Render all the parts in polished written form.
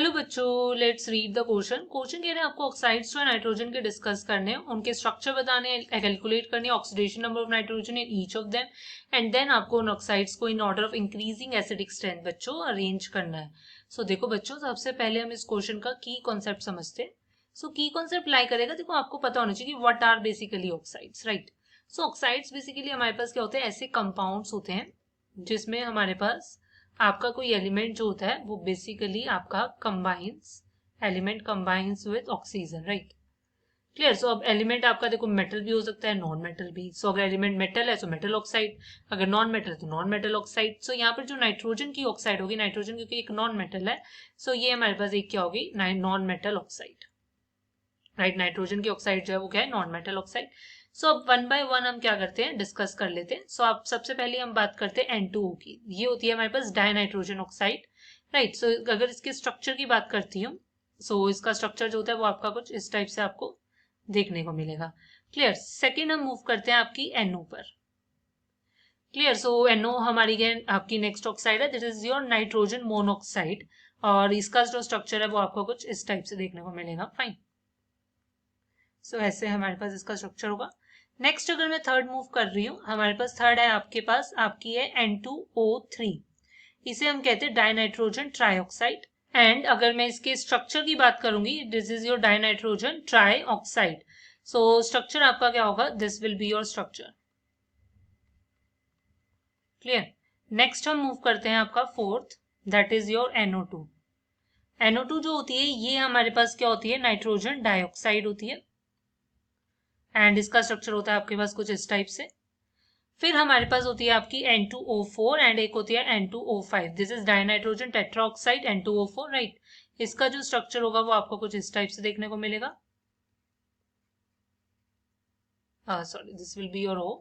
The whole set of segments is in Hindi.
हेलो बच्चों, let's read the question. Question कह रहे हैं आपको ऑक्साइड्स जो है नाइट्रोजन के डिस्कस करने हैं, उनके स्ट्रक्चर बताने हैं, कैलकुलेट करनी है oxidation number of nitrogen in each of them, and then आपको उन ऑक्साइड्स को in order of increasing acidic strength बच्चों अरेंज करना है। सो देखो बच्चों, सबसे पहले हम इस क्वेश्चन का की कॉन्सेप्ट समझते हैं। सो की कॉन्सेप्ट लाई करेगा, देखो आपको पता होना चाहिए कि what are basically oxides, right. So oxides basically हमारे पास क्या होते हैं, ऐसे कंपाउंड्स होते हैं जिसमें हमारे पास आपका कोई एलिमेंट जो होता है वो बेसिकली आपका element combines with oxygen, right. Clear. So अब एलिमेंट आपका देखो मेटल भी हो सकता है, नॉन मेटल भी। सो अगर एलिमेंट मेटल है तो मेटल ऑक्साइड, अगर नॉन मेटल है तो नॉन मेटल ऑक्साइड। सो यहाँ पर जो नाइट्रोजन की ऑक्साइड होगी, नाइट्रोजन क्योंकि एक नॉन मेटल है, सो ये हमारे पास एक क्या होगी, non metal oxide, right. Nitrogen की ऑक्साइड जो है वो क्या है, नॉन मेटल ऑक्साइड। सो अब वन बाय वन हम क्या करते हैं, डिस्कस कर लेते हैं। सो अब सबसे पहले हम बात करते हैं N2O की। ये होती है हमारे पास डाइनाइट्रोजन ऑक्साइड, राइट। सो अगर इसके स्ट्रक्चर की बात करती हूँ, सो इसका स्ट्रक्चर जो होता है वो आपका कुछ इस टाइप से आपको देखने को मिलेगा। क्लियर। सेकेंड हम मूव करते हैं आपकी NO पर। क्लियर। सो NO हमारी आपकी नेक्स्ट ऑक्साइड है, this is your nitrogen monoxide, और इसका जो स्ट्रक्चर है वो आपको कुछ इस टाइप से देखने को मिलेगा। फाइन। सो ऐसे हमारे पास इसका स्ट्रक्चर होगा। नेक्स्ट अगर मैं थर्ड मूव कर रही हूँ, हमारे पास थर्ड है आपके पास, आपकी है N2O3। इसे हम कहते हैं डाइनाइट्रोजन ट्राइऑक्साइड। एंड अगर मैं इसके स्ट्रक्चर की बात करूंगी, this is your dinitrogen trioxide. So structure आपका क्या होगा, this will be your structure. Clear. Next हम मूव करते हैं आपका fourth, that is your NO2। NO2 जो होती है ये हमारे पास क्या होती है, नाइट्रोजन डाइऑक्साइड होती है, एंड इसका स्ट्रक्चर होता है आपके पास कुछ इस टाइप से। फिर हमारे पास होती है आपकी N2O4 एंड एक होती है N2O5। This is dinitrogen tetroxide N2O4, right. इसका जो स्ट्रक्चर होगा वो आपको कुछ इस टाइप से देखने को मिलेगा। Sorry, this will be your O।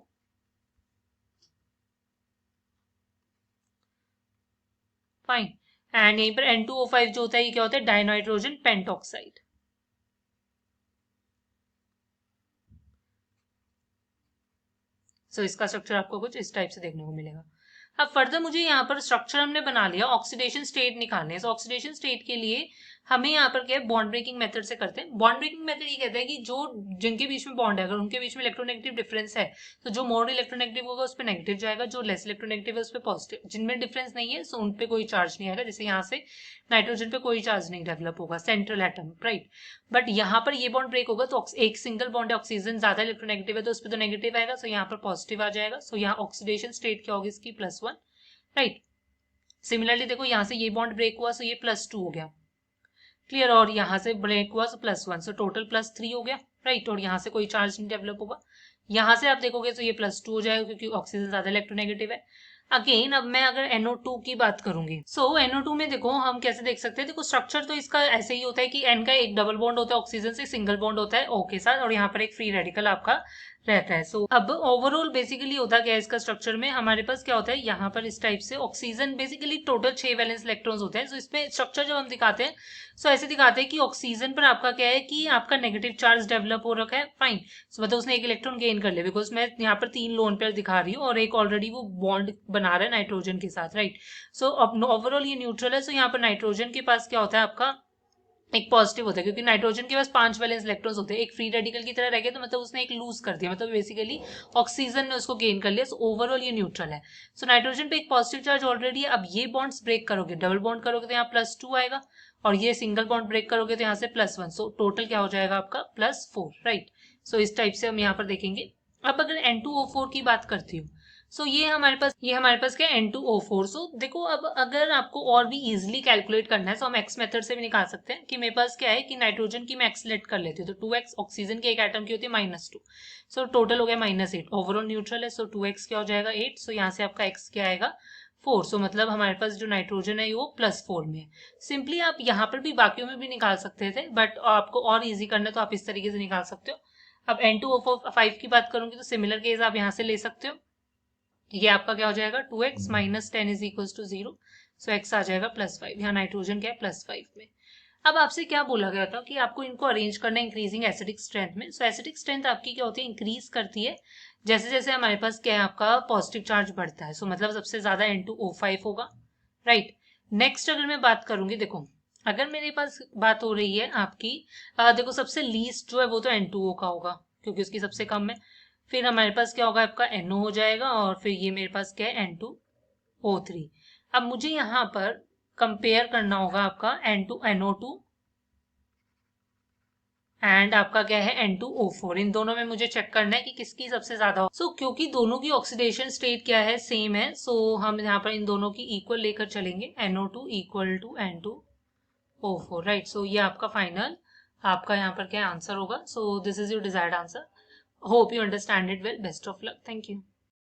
Fine. And यहीं पर N2O5 जो होता है ये क्या होता है, डाइनाइट्रोजन पेंटॉक्साइड। सो इसका स्ट्रक्चर आपको कुछ इस टाइप से देखने को मिलेगा। अब फर्दर मुझे यहाँ पर स्ट्रक्चर हमने बना लिया, ऑक्सीडेशन स्टेट निकालने हैं। ऑक्सीडेशन स्टेट के लिए हमें यहाँ पर क्या है, बॉन्ड ब्रेकिंग मेथड से करते हैं। बॉन्ड ब्रेकिंग मेथड ये कहता है कि जो जिनके बीच में बॉन्ड है, अगर उनके बीच में इलेक्ट्रोनेगेटिव डिफरेंस है, तो जो मोर इलेक्ट्रोनेगेटिव होगा उस पर नेगेटिव जाएगा, जो लेस इलेक्ट्रोनेगेटिव है उस पर पॉजिटिव। जिनमें डिफरेंस नहीं है सो उन पे कोई चार्ज नहीं आएगा। जैसे यहाँ से नाइट्रोजन पे कोई चार्ज नहीं डेवलप होगा, सेंट्रल एटम, राइट। बट यहाँ पर ये बॉन्ड ब्रेक होगा तो एक सिंगल बॉन्ड है, ऑक्सीजन ज्यादा इलेक्ट्रोनेगेटिव है तो उस पर तो नेगेटिव आएगा, सो यहाँ पर पॉजिटिव आ जाएगा। सो यहाँ ऑक्सीडेशन स्टेट क्या होगी इसकी, +1, राइट। सिमिलरली देखो यहाँ से ये बॉन्ड ब्रेक हुआ, सो ये +2 हो गया। क्लियर। और यहाँ से ब्रेक हुआ, सो +1, सो टोटल +3 हो गया, राइट। और यहाँ से कोई चार्ज नहीं डेवलप होगा। यहाँ से आप देखोगे तो ये +2 हो जाएगा क्योंकि ऑक्सीजन ज्यादा इलेक्ट्रोनेगेटिव है। अगेन अब मैं अगर NO2 की बात करूंगी, सो NO2 में देखो हम कैसे देख सकते हैं, देखो स्ट्रक्चर तो इसका ऐसे ही होता है कि N का एक डबल बॉन्ड होता है ऑक्सीजन से, सिंगल बॉन्ड होता है O के साथ, और यहाँ पर एक फ्री रेडिकल आपका रहता है। सो अब ओवरऑल बेसिकली होता क्या है इसका स्ट्रक्चर में, हमारे पास क्या होता है यहाँ पर इस टाइप से oxygen basically total 6 valence electrons होते हैं। सो इसमें स्ट्रक्चर जब हम दिखाते हैं, सो ऐसे दिखाते हैं कि ऑक्सीजन पर आपका क्या है कि आपका नेगेटिव चार्ज डेवलप हो रखा है। फाइन। सो मतलब उसने एक इलेक्ट्रॉन गेन कर लिया, बिकॉज मैं यहाँ पर 3 लोन पेयर दिखा रही हूँ और एक ऑलरेडी वो बॉन्ड बना रहा है नाइट्रोजन के साथ, राइट। सो अब ओवरऑल ये न्यूट्रल है। सो यहाँ पर नाइट्रोजन के पास क्या होता है आपका, एक पॉजिटिव होता है क्योंकि नाइट्रोजन के पास 5 वैलेंस इलेक्ट्रॉन्स होते हैं, एक फ्री रेडिकल की तरह रह गया तो मतलब उसने एक लूज कर दिया, मतलब बेसिकली ऑक्सीजन ने उसको गेन कर लिया। सो ओवरऑल ये न्यूट्रल है। सो नाइट्रोजन पे एक पॉजिटिव चार्ज ऑलरेडी है। अब ये बॉन्ड्स ब्रेक करोगे, डबल बॉन्ड करोगे तो यहाँ +2 आएगा, और ये सिंगल बॉन्ड ब्रेक करोगे तो यहाँ से +1, सो टोटल क्या हो जाएगा आपका +4, राइट। सो इस टाइप से हम यहाँ पर देखेंगे। अब अगर N2O4 की बात करती हूँ, सो ये हमारे पास क्या है, N2O4। सो देखो अब अगर आपको और भी इजिली कैलकुलेट करना है तो हम एक्स मेथड से भी निकाल सकते हैं कि मेरे पास क्या है कि नाइट्रोजन की मैं एक्स लेट कर लेती हूँ तो 2x, ऑक्सीजन के एक एटम की होती है -2, सो टोटल हो गया -8। ओवरऑल न्यूट्रल है, सो 2x क्या हो जाएगा 8, सो यहाँ से आपका x क्या आएगा 4। सो मतलब हमारे पास जो नाइट्रोजन है वो +4 में है। सिंपली आप यहाँ पर भी बाकियों में भी निकाल सकते थे, बट आपको और ईजी करना है तो आप इस तरीके से निकाल सकते हो। अब N2O5 की बात करूंगी तो सिमिलर केस आप यहाँ से ले सकते हो। ये आपका क्या हो जाएगा 2x - 10 = 0, सो x आ जाएगा +5। यहाँ नाइट्रोजन क्या है +5 में। अब आपसे क्या बोला गया था कि आपको इनको अरेंज करना है इंक्रीजिंग एसिडिक स्ट्रेंथ में। सो एसिडिक स्ट्रेंथ आपकी क्या होती है, इंक्रीज करती है जैसे जैसे हमारे पास क्या है आपका पॉजिटिव चार्ज बढ़ता है। सो मतलब सबसे ज्यादा N2O5 होगा, राइट। नेक्स्ट अगर मैं बात करूंगी, देखो अगर मेरे पास बात हो रही है आपकी, देखो सबसे लीस्ट जो है वो तो N2O का होगा क्योंकि उसकी सबसे कम है। फिर हमारे पास क्या होगा, आपका NO हो जाएगा, और फिर ये मेरे पास क्या है, N2O3। अब मुझे यहाँ पर कंपेयर करना होगा आपका N2NO2 एंड आपका क्या है N2O4। इन दोनों में मुझे चेक करना है कि किसकी सबसे ज्यादा हो। क्योंकि दोनों की ऑक्सीडेशन स्टेट क्या है, सेम है, हम यहाँ पर इन दोनों की इक्वल लेकर चलेंगे, NO2 equal to N2O4, right. ये आपका फाइनल, आपका यहाँ पर क्या आंसर होगा। This is your desired answer. Hope you understand it well. Best of luck. Thank you.